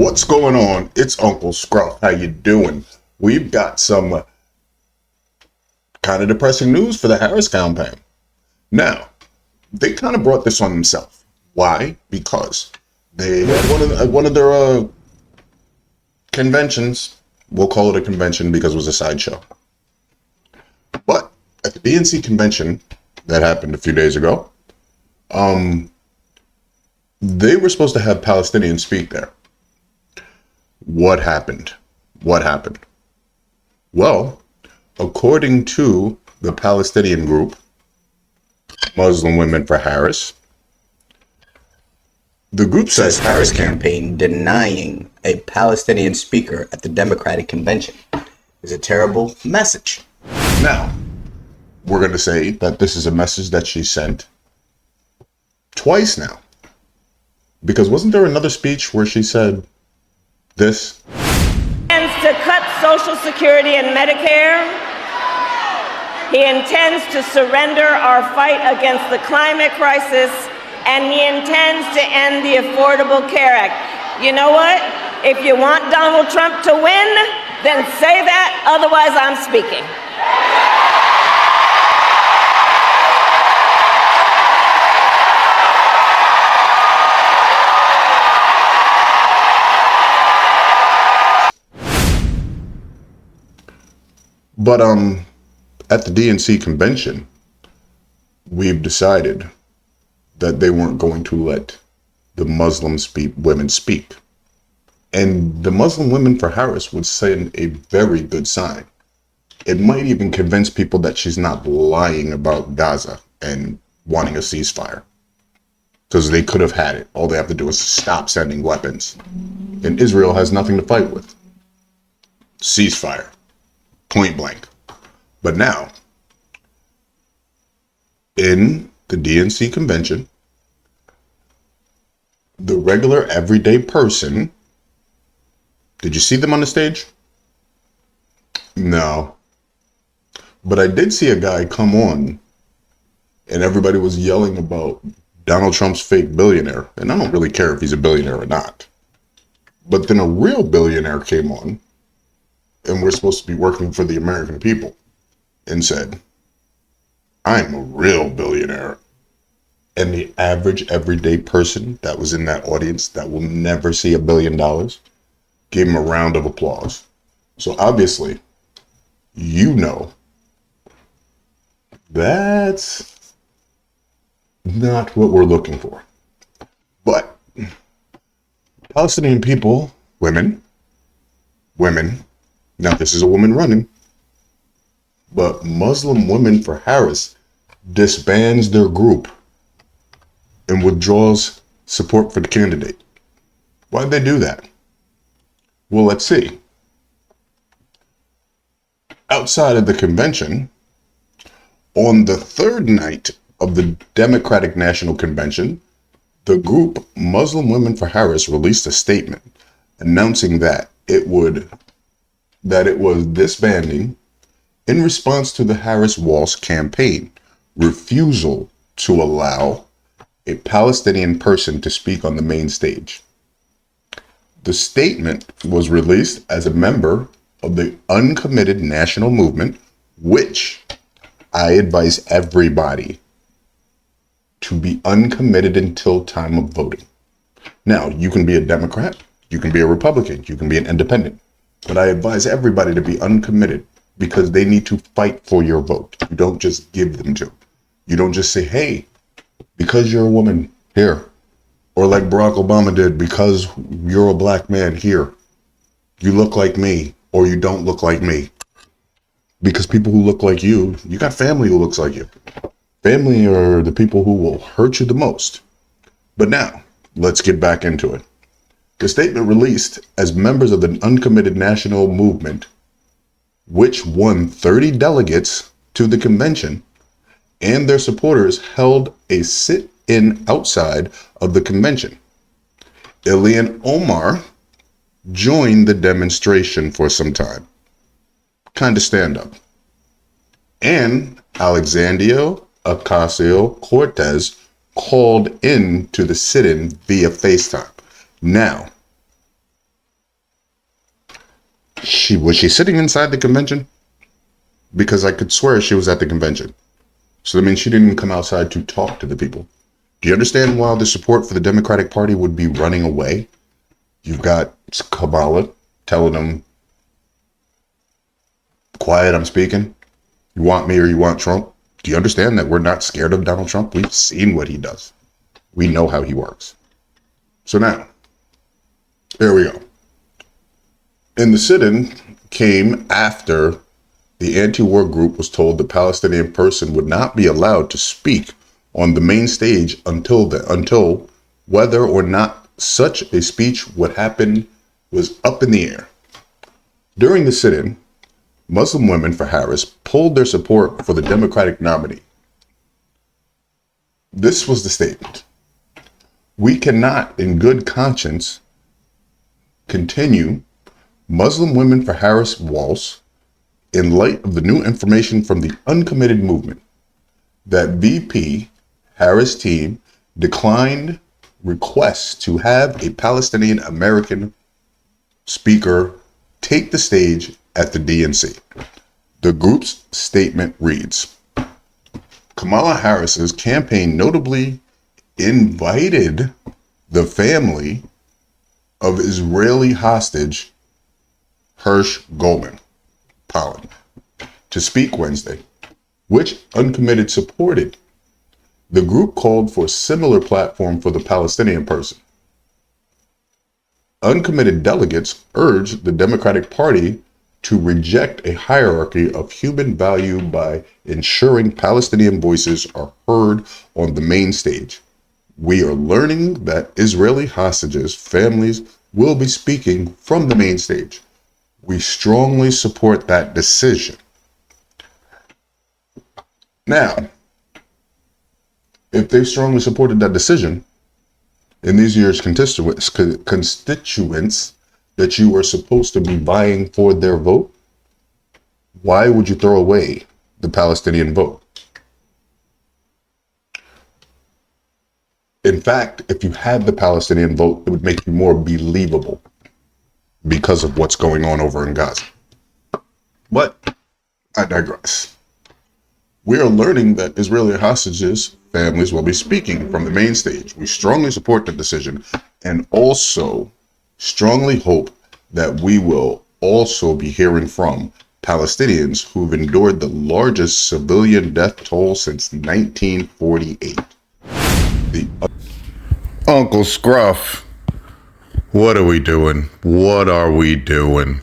What's going on? It's Uncle Scruff. How you doing? We've got some kind of depressing news for the Harris campaign. Now, they kind of brought this on themselves. Why? Because they had one of their conventions. We'll call it a convention because it was a sideshow. But at the DNC convention that happened a few days ago, they were supposed to have Palestinians speak there. What happened? Well, according to the Palestinian group, Muslim Women for Harris, the group says Harris campaign denying a Palestinian speaker at the Democratic convention is a terrible message. Now, we're going to say that this is a message that she sent twice now. Because wasn't there another speech where she said this? Intends to cut Social Security and Medicare. He intends to surrender our fight against the climate crisis, and he intends to end the Affordable Care Act. You know what? If you want Donald Trump to win, then say that, otherwise I'm speaking. But at the DNC convention, we've decided that they weren't going to let the Muslim women speak. And the Muslim Women for Harris would send a very good sign. It might even convince people that she's not lying about Gaza and wanting a ceasefire. Because they could have had it. All they have to do is stop sending weapons. And Israel has nothing to fight with. Ceasefire. Point blank. But now, in the DNC convention, the regular everyday person, did you see them on the stage? No. But I did see a guy come on and everybody was yelling about Donald Trump's fake billionaire. And I don't really care if he's a billionaire or not. But then a real billionaire came on, and we're supposed to be working for the American people, and said, I'm a real billionaire. And the average everyday person that was in that audience that will never see $1 billion gave him a round of applause. So obviously, you know, that's not what we're looking for. But Palestinian people, women, now this is a woman running, but Muslim Women for Harris disbands their group and withdraws support for the candidate. Why'd they do that? Well, let's see. Outside of the convention, on the third night of the Democratic National Convention, the group Muslim Women for Harris released a statement announcing that it was disbanding in response to the Harris-Walz campaign refusal to allow a Palestinian person to speak on the main stage. The statement was released as a member of the uncommitted national movement, which I advise everybody to be uncommitted until time of voting. Now, you can be a Democrat, you can be a Republican, you can be an independent. But I advise everybody to be uncommitted because they need to fight for your vote. You don't just give them to. You don't just say, hey, because you're a woman, here. Or like Barack Obama did, because you're a black man, here. You look like me, or you don't look like me. Because people who look like you got family who looks like you. Family are the people who will hurt you the most. But now, let's get back into it. The statement released as members of the uncommitted national movement, which won 30 delegates to the convention, and their supporters held a sit-in outside of the convention. Ilhan Omar joined the demonstration for some time. Kind of stand up. And Alexandria Ocasio-Cortez called in to the sit-in via FaceTime. Now, Was she sitting inside the convention? Because I could swear she was at the convention. So that means she didn't come outside to talk to the people. Do you understand why the support for the Democratic Party would be running away? You've got Kamala telling them, quiet, I'm speaking. You want me or you want Trump? Do you understand that we're not scared of Donald Trump? We've seen what he does. We know how he works. So now, here we go. And the sit-in came after the anti-war group was told the Palestinian person would not be allowed to speak on the main stage until whether or not such a speech would happen was up in the air. During the sit-in, Muslim Women for Harris pulled their support for the Democratic nominee. This was the statement. We cannot, in good conscience, continue Muslim Women for Harris-Walz in light of the new information from the uncommitted movement that VP Harris' team declined requests to have a Palestinian American speaker take the stage at the DNC. The group's statement reads, Kamala Harris's campaign notably invited the family of Israeli hostage Hirsch Goldman Pollen to speak Wednesday, which uncommitted supported. The group called for a similar platform for the Palestinian person. Uncommitted delegates urged the Democratic Party to reject a hierarchy of human value by ensuring Palestinian voices are heard on the main stage. We are learning that Israeli hostages' families will be speaking from the main stage. We strongly support that decision. Now, if they strongly supported that decision, and these are your constituents that you are supposed to be vying for their vote, why would you throw away the Palestinian vote? In fact, if you had the Palestinian vote, it would make you more believable because of what's going on over in Gaza. But I digress. We are learning that Israeli hostages' families will be speaking from the main stage. We strongly support the decision and also strongly hope that we will also be hearing from Palestinians who've endured the largest civilian death toll since 1948. Uncle Scruff, what are we doing? What are we doing?